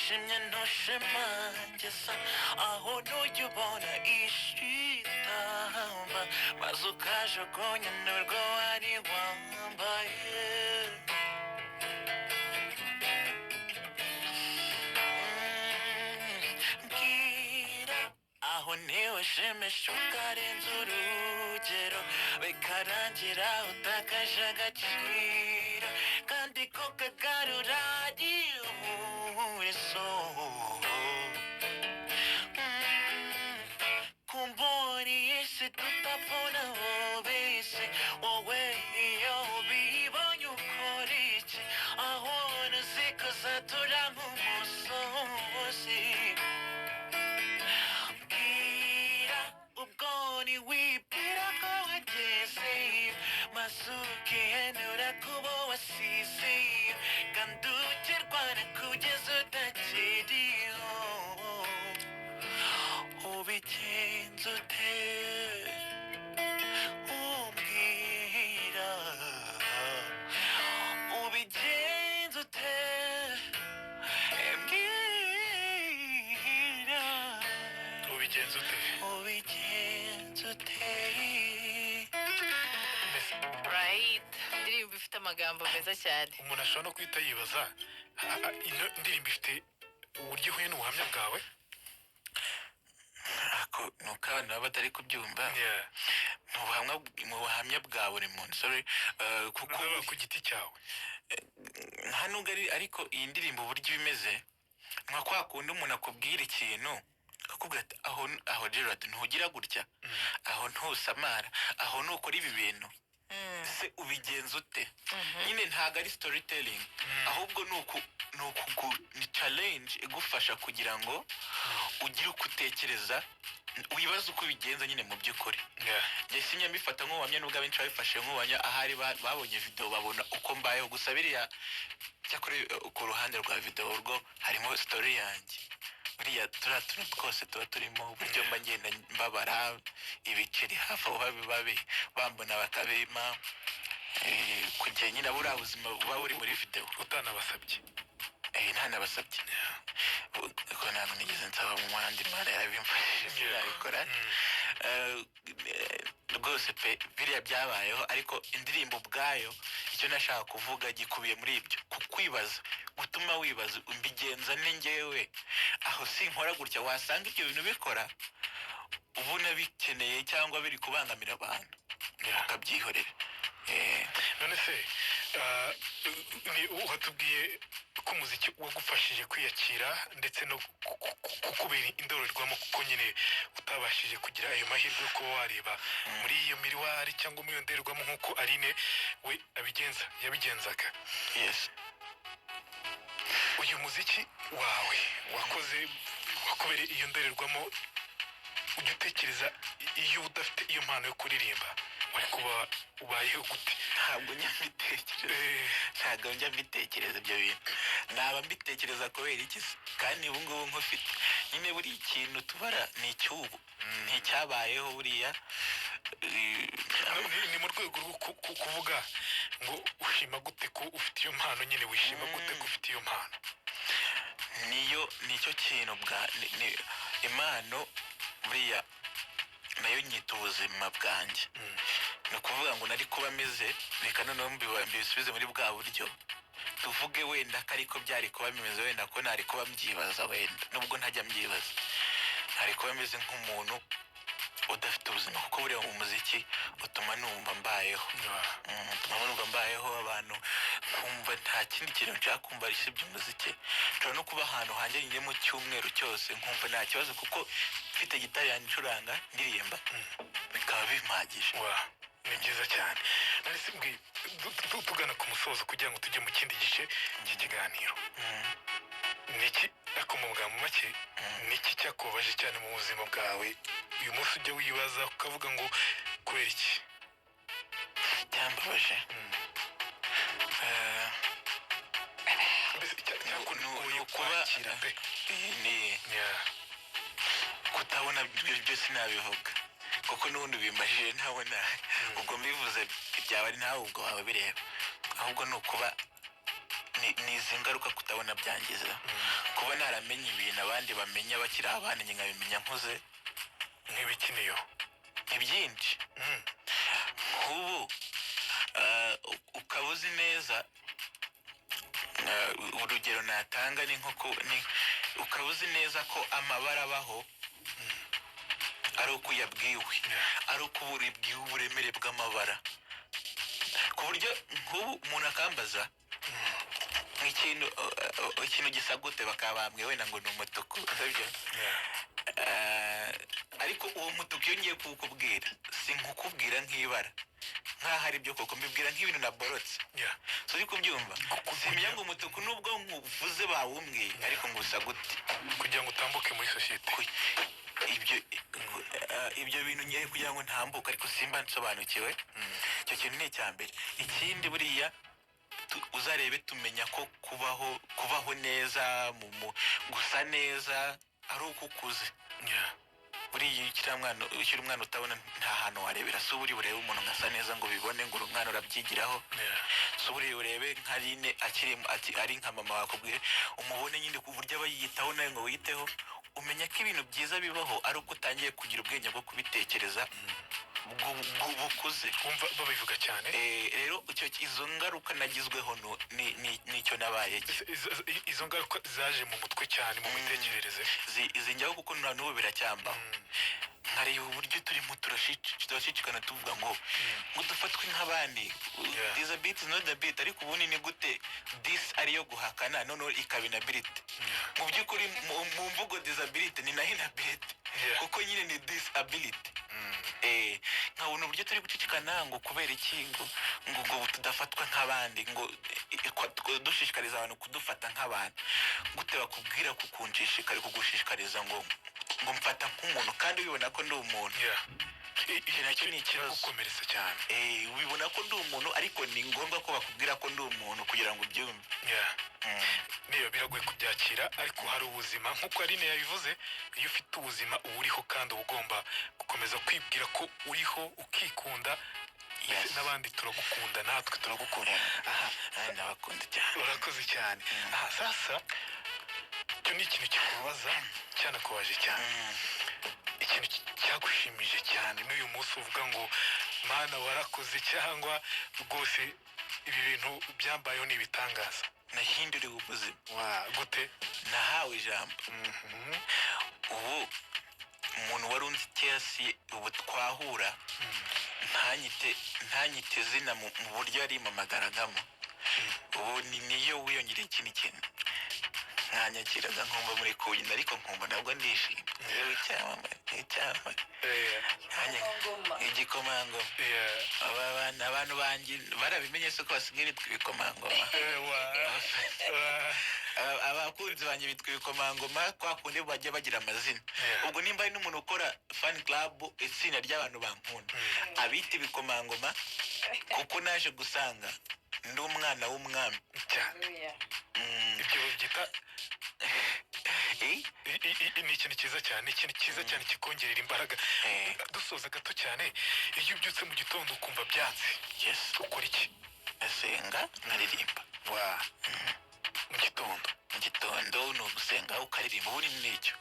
wishimye ntushemageza aho ntujya ishitamba maze ukajugunya n'urwo wari wambaye mbwira aho ntiwishimisha ukarenza urugero bikarangira utakaje agaciro kandi ko kagarura ihurizo kumbura iyi si tutapfuna bose wowe iyo ubibonye ukora iki aho ntuzikozatura nk'umusozi bwira ubwo ntiwibwira ko wageze maze ukihenura kubo wasize kandi ukirwana kugeza utakiriho ubigenza ute umbwira ubigenza ute mbwira ubigenza ute ubigenza ute right indirimbo ifite amagambo meza cyane umuntu ashobora no kwita yibaza ino ndirimbo ifite uburyo ihuye n'ubuhamya bwawe nuko abantu baba batari kubyumva mu buhamya bwa buri muntu sorry kuko ku giti cyawe hano ariko iyi ndirimbo uburyo bimeze nka kwa kundi umuntu akubwira ikintu akubwira ati aho Gerard ntugira gutya aho ntusamara aho nukora ibi bintu se ubigenza ute nyine ntago ari storytelling ahubwo ni challenge igufasha kugira ngo ugire uko utekereza wibaza uko ubigenza nyine mu by'ukuri njye sinyambifata nk'ubuhamya nubwo abenshi babifashe nk'ubuhamya ahari babonye video babona uko mbayeho gusa biriya cyakora ku ruhande rwa video urwo harimo story yanjye buriya turiya tuntu twose tuba turimo uburyo mba ngenda mbabara ibiceri hafi aho babe bambona bakabima kugira nyine buriya buzima buba buri muri video utanabasabye ntanabasabye ko ntabwo nigeze nsaba mu muhanda imana yarabimfashije yabikora rwose pe biriya byabayeho ariko indirimbo ubwayo icyo nashaka kuvuga gikubiye muri ibyo kukwibaza gutuma wibaza mbigenza ni njyewe aho sinkora gutya wasanga ibyo bintu bikora ubona bikeneye cyangwa biri kubangamira abantu ukabyihorera none se watubwiye ko umuziki wagufashije kwiyakira ndetse no kukubera indorerwamo kuko nyine utabashije kugira ayo mahirwe yo kuba wareba muri iyo miriwari cyangwa muri iyo ndorerwamo nk'uko Aline we yabigenzaga uyu muziki wawe wakubere iyo ndorerwamo ujya utekereza iyo udafite iyo mpano yo kuririmba wari kuba ubayeho gute ntabwo njya mbitekereza ibyo bintu naba mbitekereza kubera iki kandi ubu ngubu nkufite nyine buri ikintu tubara ni icy'ubu nticyabayeho buriya ni mu rwego rwo kuvuga ngo ushima gute ko ufite iyo mpano nyine wishima gute ko ufite iyo mpano nicyo kintu impano buriya nayo nyita ubuzima bwanjye ni ukuvuga ngo nari kuba ameze reka noneho mbisubize muri bwa buryo tuvuge wenda ko ariko byari kuba bimeze wenda ko ntari kuba mbyibaza wenda nubwo ntajya mbyibaza ntari kuba ameze nk'umuntu udafite ubuzima kuko buriya mu muziki utuma numva mbayeho abantu kumva nta kindi kintu nshaka kumva usibye umuziki nshobora no kuba ahantu hanjye nyine mu cyumweru cyose nkumva nta kibazo kuko mfite gitari yanjye ncuranga ndirimba bikaba bimpagije ni byiza cyane tugana ku musozo kugira ngo tujye mu kindi gice cy'ikiganiro niki ariko mu bwa make niki cyakubabaje cyane mu buzima bwawe uyu munsi ujya wibaza ukavuga ngo kubera iki cyambabaje kwakira pe kutabona byose nabivuga kuko n'ubundi bimbajije ntabona ubwo mbivuze byaba ari nawe ubwo waba bireba ahubwo ni ukuba ni izi ngaruka kutabona byangiza kuba naramenye ibintu abandi bamenya bakiri abana njye nkabimenya nkuze nk'ibikiniyo ibyinshi nk'ubu ukaba uzi neza urugero natanga ni ukaba uzi neza ko amabara abaho ari uko uyabwiwe ari uko ubwiwe uburemere bw'amabara ku buryo nk'ubu umuntu akambaza ikintu gisa gute bakaba bambwiye wenda ngo ni umutuku sibyo ariko uwo mutuku iyo ngiye kuwukubwira si nkukubwira nk'ibara nk'aho ari byo koko mbibwira nk'ibintu naborotse so uri kubyumva simenya ngo umutuku nubwo nkuvuze bawumbwiye ariko ngo usa gute kugira ngo utambuke muri sosiyete ibyo bintu ngiye kugira ngo ntambuke ariko simba nsobanukiwe icyo kintu ni icya mbere ikindi buriya uzarebe tumenya ko kubaho neza gusa neza ari uko ukuze buriya ukiri umwana utabona nta hantu warebera si uburi burebe umuntu ngasa neza ngo bibone ngo umwana urabyigiraho si uburi urebe nka Line ari nka mama wakubwire umubone nyine ku buryo aba yiyitaho nawe ngo wiyiteho umenya ko ibintu byiza bibaho ari uko utangiye kugira ubwenge bwo kubitekereza bukuze wumva babivuga cyane rero izo ngaruka nagizweho nicyo nabaye izo ngaruka zaje mu mutwe cyane mu mitekerereze zinjyaho kuko n'ubu biracyamba nkareba uburyo turimo turashishikana tuvuga ngo dufatwe nk'abandi disability is not a bit ariko ubundi ni gute this ariyo guhakana noneho ikaba inability mu by'ukuri mu mvugo disability ni na inability kuko nyine ni disability nkabona uburyo turi gucicikana ngo kubera iki ngo tudafatwa nk'abandi ngo dushishikariza abantu kudufata nk'abantu gute bakubwira kugushishikariza ngo mfata nk'umuntu kandi ubibona ko ndi umuntu iki nacyo ni ikibazo gukomeretsa cyane ubibona ko ndi umuntu ariko ni ngombwa ko bakubwira ko ndi umuntu kugira ngo ubyumve niyo biragoye kubyakira ariko hari ubuzima nk'uko Aline yabivuze iyo ufite ubuzima uba uriho kandi uba ugomba gukomeza kwibwira ko uriho ukikunda n'abandi turagukunda natwe turagukunda ndabakunda cyane urakoze cyane sasa icyo ni ikintu kikubaza cyanakubaje cyane ikintu cyagushimije cyane n'uyu munsi uvuga ngo mana warakoze cyangwa rwose ibi bintu byambayeho ni ibitangaza nahinduriwe ubuzima gute nahawe ijambo ubu umuntu wari unzi kesi ubu twahura ntanyite izina mu buryo yarimamagaragamo ubu niyo wiyongereye ikindi kintu nkanyakiraga nkumva muri kunyina ariko nkumva nabwo ndishimye rero icyamamare igikomangoma abantu banjye barabimenye se ko basigaye bitwa ibikomangoma abakunzi banjye bitwa ibikomangoma kwa kundi bajya bagira amazina ubwo nimba ari n'umuntu ukora fan club itsinda ry'abantu bankunda abita ibikomangoma kuko naje gusanga ndi umwana w'umwami cyane ibyo babyita ni ikintu cyiza cyane ikintu cyiza cyane kikongerera imbaraga dusoza gato cyane iyo ubyutse mu gitondo ukumva byanze ukora iki asenga nkaririmba mu gitondo ni ugusenga ukaririmba ubundi n'icyo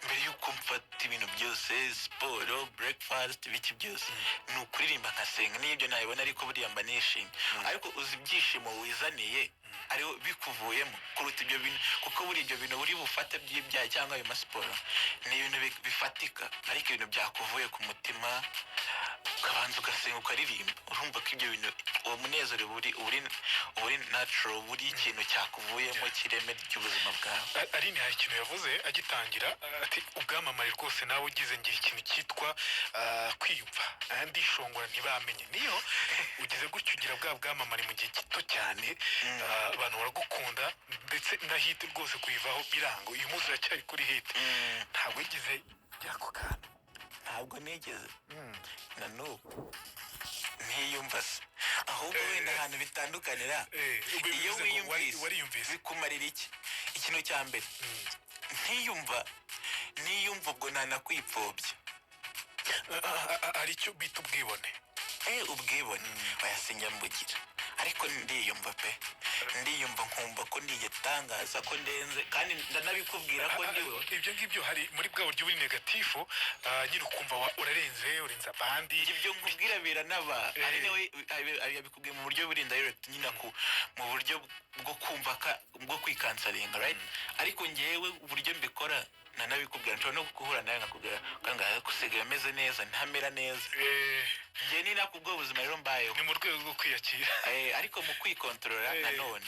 mbere y'uko mfata ibintu byose siporo breakfast ibiki byose ni ukuririmba nkasenga n'ibyo nabibona ariko buriya mba nishimye ariko uzi ibyishimo wizaniye ariho bikuvuyemo kuruta ibyo bintu kuko buri ibyo bintu buri bufate by'ibyaha cyangwa ayo masiporo ni ibintu bifatika ariko ibintu byakuvuye ku mutima ukabanza ugasenga ukaririmba urumva ko ibyo bintu uwo munezero uri natural buri ikintu cyakuvuyemo cy'ireme ry'ubuzima bwawe Aline hari ikintu yavuze agitangira ati ubwamamare rwose nawe ugize ngira ikintu cyitwa kwiyumva ndishongora ntibamenye niyo ugize gutyo ugira bwa bwamamare mu gihe gito cyane abantu baragukunda ndetse na hit rwose kuyivaho biranga uyu munsi uracyari kuri hit ntabwo yagize byako kantu ntabwo nigeze na n'ubu ntiyumva se ahubwo wenda ahantu bitandukanira iyo wiyumvise bikumarira ikintu cya mbere ntiyumva ubwo ntanakwipfobya hari icyo bita ubwibone ubwibone bayasinjya mbugira ariko ndiyumva pe ndiyumva nkumva ko ndigitangaza ko ndenze kandi ndanabikubwira ko ndiwe ibyo ngibyo hari muri bwa buryo buri negatifu nyine ukumva urenze abandi ibyo nkubwira biranaba ari nawe yabikubwiye mu buryo buri indirect nyine mu buryo bwo kumva bwo kwikansaringa right ariko ngewe uburyo mbikora nanabikubwira nshobora no guhura nawe nkakubwira kanga gusigaye ameze neza ntamera neza nge ni nakubwo ubuzima rero mbayeho ni mu rwego rwo kwiyakira ariko mu kwikontorora nanone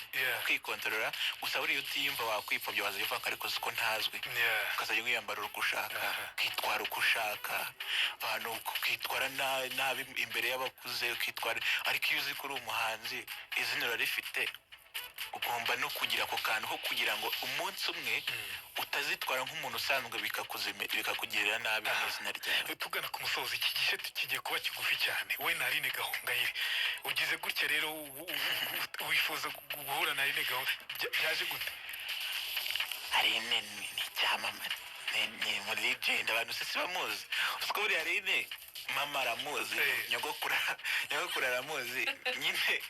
kwikontorora gusa buriya utiyumva wakwipfobya waziva ariko siko ntazwi ukazajya wiyambara uko ushaka ukitwara uko ushaka abantu ukitwara nabi imbere y'abakuze ukitwara ariko iyo uzi ko uri umuhanzi izina urarifite ugomba no kugira ako kantu ko kugira ngo umunsi umwe utazitwara nk'umuntu usanzwe bikakugirira nabi mu izina ryawe. Tugana ku musozi iki gice kigiye kuba kigufi cyane we na Aline Gahongayire ugize gutya rero wifuza guhura na Aline Gahongayire byaje gute? Aline ni icyamamare ni muri legend abantu se bamuzi uko buri Aline mama aramuzi nyogokura aramuzi nyine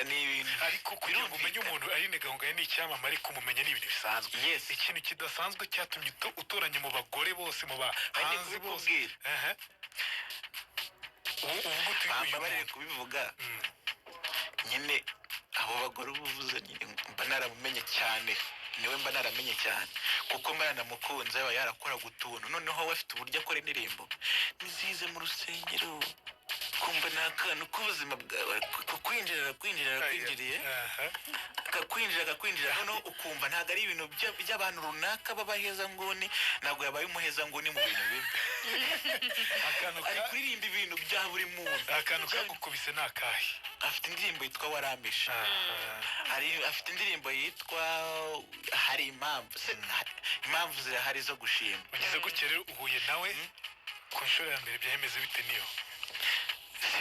ni ibintu ariko kugira ngo umenye umuntu Aline Gahongayire ni icyamamare kumumenya ni ibintu bisanzwe ikintu kidasanzwe cyatumye utoranya mu bagore bose mu bahanzi bose bambabarire kubivuga nyine abo bagore ubuvuze nyine mba naramumenye cyane niwe mba naramenye cyane kuko mba nanamukunze aba yarakoraga utuntu noneho we afite uburyo akora indirimbo nizize mu rusengero kumva ni akantu k'ubuzima bwawe kwinjiriye akakwinjira noneho ukumva ntabwo ari ibintu by'abantu runaka b'abahezanguni ntabwo yabaye umuhezanguni mu bintu bimwe ari kuririmba ibintu bya buri muntu akantu kagukubise ni akahe afite indirimbo yitwa waramisha afite indirimbo yitwa hari impamvu zirahari zo gushima ugeze gutya rero uhuye nawe ku nshuro ya mbere byahemeze bite niyo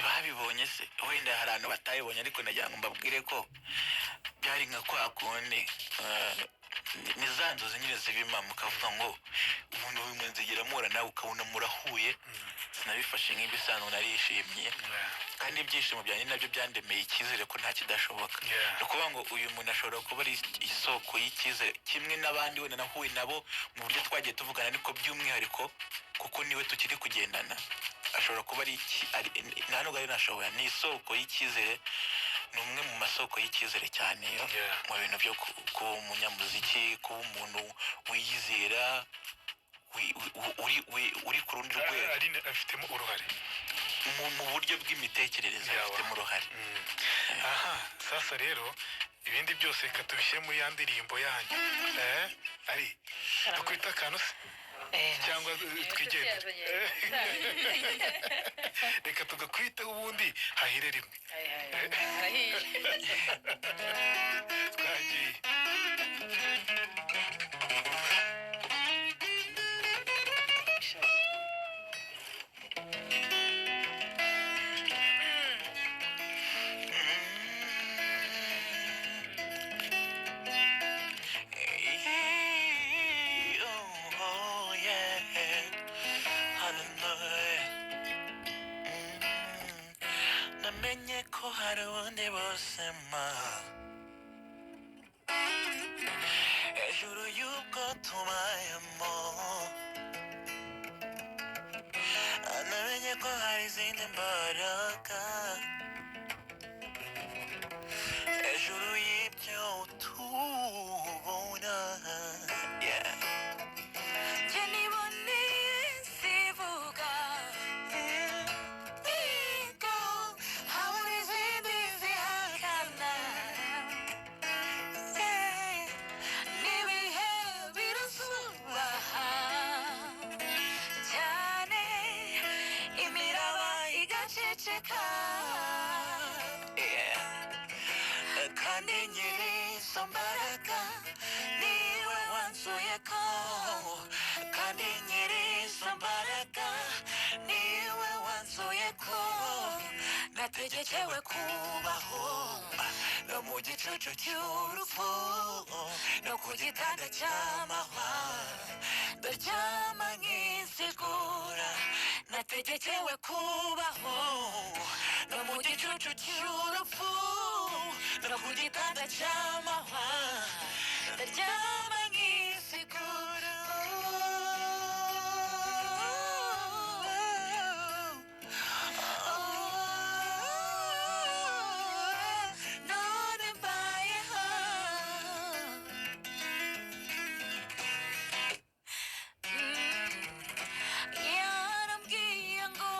babibonye se wenda hari abantu batayibonye ariko nagira ngo mbabwire ko byari nka kwa kundi ni za nzozi nyine zibimama ukavuga ngo umuntu w'imwenzigira mura nawe ukabona murahuye sinabifashe nk'ibisanzwe narishimye kandi ibyishimo byanjye nabyo byandemeye icyizere ko nta kidashoboka ni ukuvuga ngo uyu muntu ashobora kuba ari isoko y'icyizere kimwe n'abandi wenda nahuye nabo mu buryo twagiye tuvugana ariko by'umwihariko kuko niwe tukiri kugendana ashobora kuba ari nta nubwo ari nashobora ni isoko y'icyizere ni umwe mu masoko y'icyizere cyane mu bintu byo kuba umunyamuziki kuba umuntu wiyizera uri ku rundi rwego Aline afitemo uruhare mu buryo bw'imitekerereze afitemo uruhare aha sasa rero ibindi byose reka tubishyire muri ya ndirimbo yanyu ari dukwita akantu se cyangwa twigendere reka tugakwiteho ubundi hahire rimwe twagiye ko hari ubundi buzima hejuru y'ubwo tubayemo namenye ko hari izindi mbaraga hejuru y'ibyo tubona kandi nyiri izo mbaraga niwe wanzuye ko kandi nyiri izo mbaraga niwe wanzuye ko nategekewe kubaho no mu gicucu cy'urupfu no ku gitanda cy'amahwa ndaryama nk'isigura nategekewe kubaho no mu gicucu cy'urupfu no ku gitanda cy'amahwa ndaryama nkisigura none mbayeho yarambwiye ngo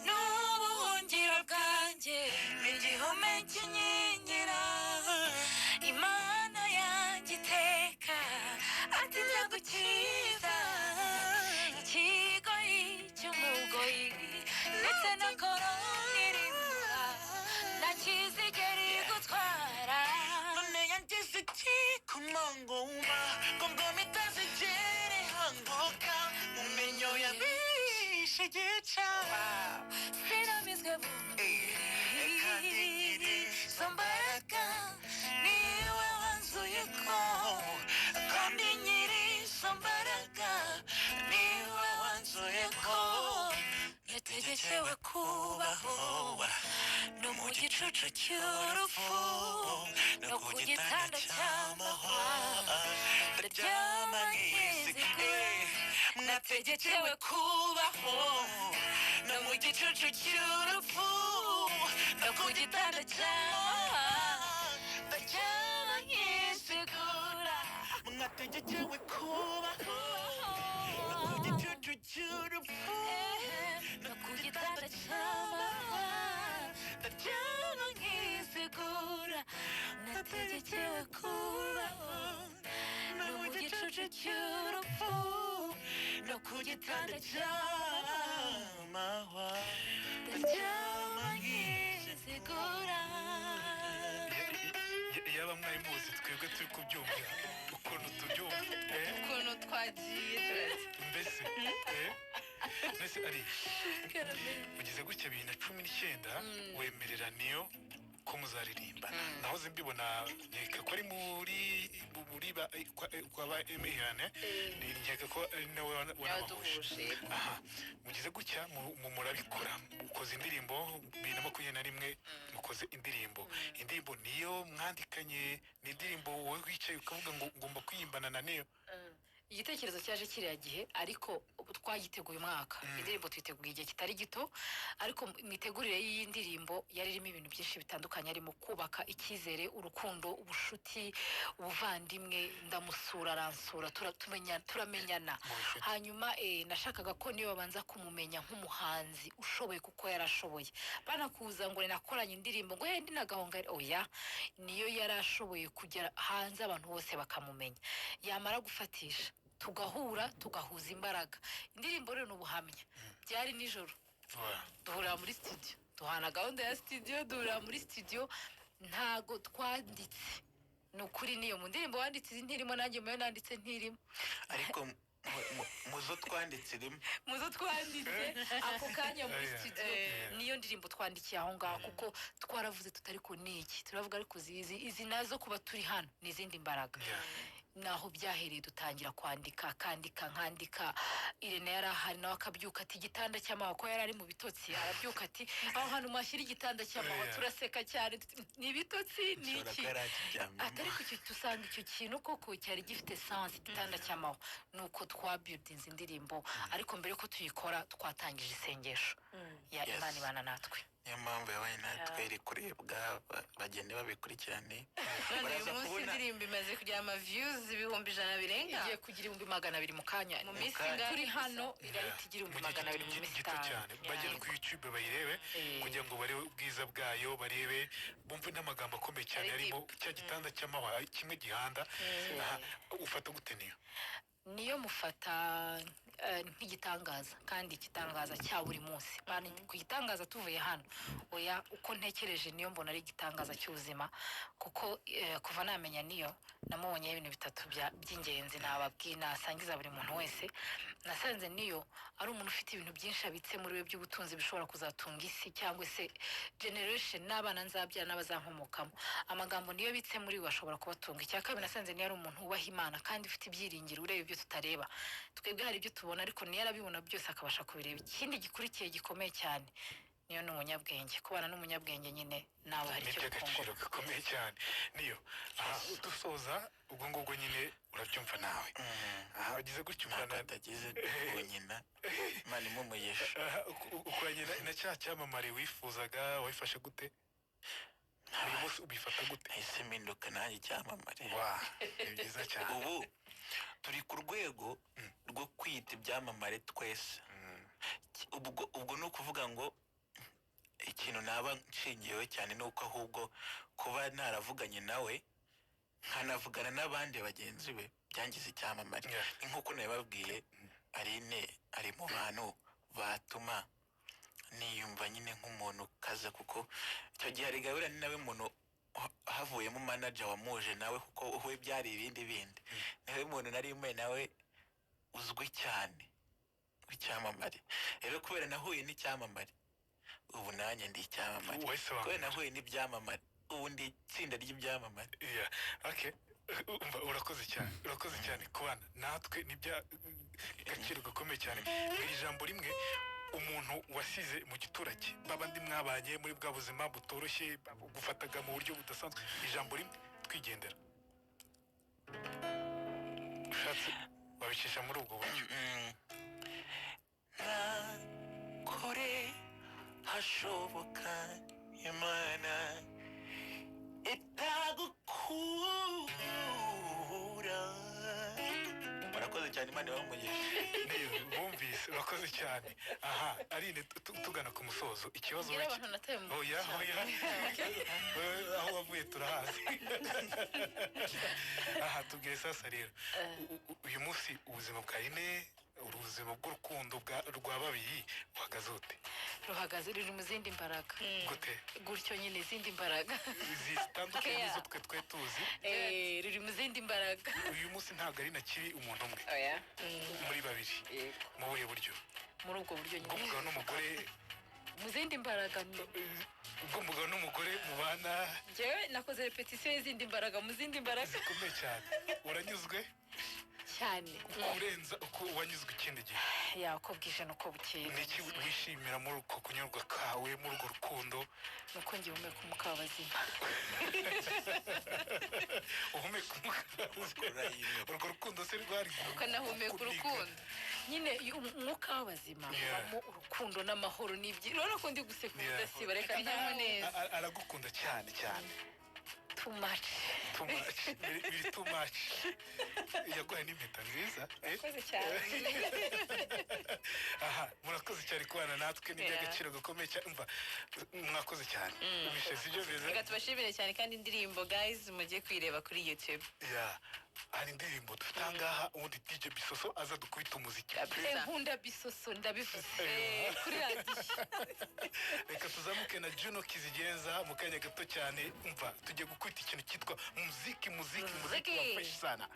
n'ubuhungiro bwanjye n'igihome kinkingira imana yanjye iteka ati nzagukiza ikigoyi cy'umugoyi ndetse no koronirimba nakizigera igutwara none yangize iki ku mangoma ngo ngoma itazigere hanguka mu menyo yabishe gica sinamizwe kandi nyiri zo mbaraga niwe wanzuye ko kandi nyiri zo mbaraga niwe wanzuye ko yategekewe kubaho no mu gicucu cy'urupfu no ku gitanda cy'amahwa ndaryama nkizigure nategekewe kubaho no mu gicucu cy'urupfu no ku gitanda cy'amahwa ndaryama nkizigura nategekewe kubaho no ku gicucu cy'urupfu no ku gitanda cy'amahwa ndaryama nkizigura nategekewe kubaho no mu gicucu cy'urupfu no ku gitanda cy'amahwa ndaryama nkizigura yaba mwari muzi twebwe turi kubyumva ukuntu tubyumva ukuntu twagiye mbese mbese ari ugeze gutya 2019 wemerera niyo ko muzaririmbana nahoze mbibona nkeka ko ari muri kwa ba emihane nkeka ko ari nawe wanabahuje aha mugeze gutya murabikora ukoze indirimbo 2021 mukoze indirimbo niyo mwandikanye ni indirimbo wowe wicaye ukavuga ngo ngomba kwiyimbana na niyo igitekerezo cyaje kiriya gihe ariko twagiteguye umwaka indirimbo twiteguye igihe kitari gito ariko imitegurire y'iyi ndirimbo yari irimo ibintu byinshi bitandukanye arimo kubaka icyizere urukundo ubushuti ubuvandimwe ndamusura aransura turamenyana hanyuma nashakaga ko niyo babanza kumumenya nk'umuhanzi ushoboye kuko yarashoboye banakuza ngo nakoranye indirimbo ngo ndi nagahonga oya niyo yarashoboye kugera hanze abantu bose bakamumenya yamara gufatisha tugahura tugahuza imbaraga indirimbo rero n'ubuhamya byari nijoro duhura muri studio duhana gahunda ya studio duhura muri studio ntago twanditse nukuri niyo mu ndirimbo wanditse ntirimo nanjye muyo nanditse ntirimo ariko muzo twanditse rimwe muzo twanditse ako kanya muri studio niyo ndirimbo twandikiye aho ngaho kuko twaravuze tutari ku niki turavuga ariko izi nazo kuba turi hano n'izindi mbaraga naho byahereye dutangira kwandika nkandika Irene yari ahari nawe akabyuka ati igitanda cy'amahwa ko yari ari mu bitotsi arabyuka ati aho hantu mwashyira igitanda cy'amahwa turaseka cyane ni ibitotsi ni iki atari ku cyo dusanga icyo kintu koko cyari gifite sense igitanda cy'amahwa nuko twabuildinze indirimbo ariko mbere ko tuyikora twatangije isengesho ya Imana ibana natwe niyo mpamvu yabaye natwe iri kurebwa bagende babikurikirane none uyu munsi indirimbo imaze kugira views 100 birenga igiye kugira 200 mu kanya mu minsi ingana turi hano irahita igira 200 mu minsi itanu bagera ku YouTube bayirebe kugira ngo barebe ubwiza bwayo barebe bumve n'amagambo akomeye cyane arimo cya gitanda cy'amahwa kimwe gihanda ufata gute niyo mufata nk'igitangaza kandi igitangaza cya buri munsi bani kugitangaza tuvuye hano oya uko ntekereje niyo mbona ari igitangaza cy'ubuzima kuko kuva namenya niyo namubonye ibintu bitatu by'ingenzi nababwina asangiza buri muntu wese nasanze niyo ari umuntu ufite ibintu byinshi abitse muri we by'ubutunzi bishobora kuzatunga isi cyangwa se generation n'abana nzabyara n'abazankomokamo amagambo niyo bitse muri we ashobora kubatunga icyakabiri nasanze niyo ari umuntu wubaha Imana kandi ufite ibyiringiro ureba ibyo tutareba twebwe hari ibyo tubona ariko niyo arabibona byose akabasha kubireba ikindi gikurikiye gikomeye cyane niyo n'umunyabwenge kubana n'umunyabwenge nyine nawe hari icyo gukongoma cyane niyo aha dusoza ubwo ngubwo nyine urabyumva nawe aha wagize gutyo ntabwo umwana atagize ku nyina imana imumugisha ukuranye na cya cyamamare wifuzaga wabifashe gute uyu munsi ubifata gute nahise mpinduka nanjye icyamamare wa ni byiza cyane ubu turi ku rwego rwo kwita ibyamamare twese ubwo ni ukuvuga ngo ikintu naba nshingiyeho cyane ni uko ahubwo kuba naravuganye nawe nkanavugana n'abandi bagenzi be byangize icyamamare nk'uko nabibabwiye Aline ari mu bantu batuma niyumva nyine nk'umuntu ukaze kuko icyo gihe arigabira ni nawe muntu havuyemo manager wamuje nawe kuko we byari ibindi bindi nawe muntu narimwe nawe uzwi cyane w'icyamamare rero kubera nahuye n'icyamamare ubu nanjye ndi icyamamare kubera nahuye n'ibyamamare ubu ndi itsinda ry'ibyamamare okay urakoze cyane kubana natwe nibya gaciro gakomeye cyane iri jambo rimwe umuntu wasize mu giturage babandi mwabanye muri bwa buzima butoroshye gufataga mu buryo budasanzwe ijambo rimwe twigendera ushatse babicisha muri ubwo buryo kore hashoboka imana itagukura murakoze cyane imana ibamugisha bumvise urakoze cyane aha Aline tugana ku musozo ikibazo oya aho wavuye turahazi aha tubwire sasa rero uyu munsi ubuzima bwa Aline ubuzima bw'urukundo rwa babiri buhagaze ute ruhagaze ruri mu zindi mbaraga gute gutyo nyine izindi mbaraga zitandukanye n'izo twe tuzi ruri mu zindi mbaraga uyu munsi ntabwo ari nakiri umuntu umwe muri babiri mu buhe buryo muri ubwo buryo nyine umugabo n'umugore mu zindi mbaraga ubwo umugabo n'umugore mubana njyewe nakoze repetisiyo y'izindi mbaraga mu zindi mbaraga zikomeye cyane uranyuzwe cyane urenza uko wanyuzwe ikindi gihe uko bwije n'uko bukeye niki wishimira muri uko kunyurwa kawe muri urwo rukundo nuko ngiye umeka umwuka w'abazima uhumeka umwuka urwo rukundo se rwari ukanahumeka urukundo nyine umwuka w'abazima habamo urukundo n'amahoro n'ibyiza urabona ko ndi guseka udasiba reka ntaho neza aragukunda cyane cyane too much biri too much yaguhaye n'impeta nziza murakoze cyane aha murakoze cyane kubana natwe n'iby'agaciro gakomeye cyane umva mwakoze cyane ubishe sibyo beza reka tubashimire cyane kandi indirimbo guys mujye kwireba kuri YouTube hari indirimbo dufite ahangaha ubundi DJ Bisoso aza dukubita umuziki nkunda Bisoso ndabivuze kuri radiyo reka tuzamuke na Juno Kizigenza mu kanya gato cyane umva tujye gukubita ikintu cyitwa muziki wa fresh sana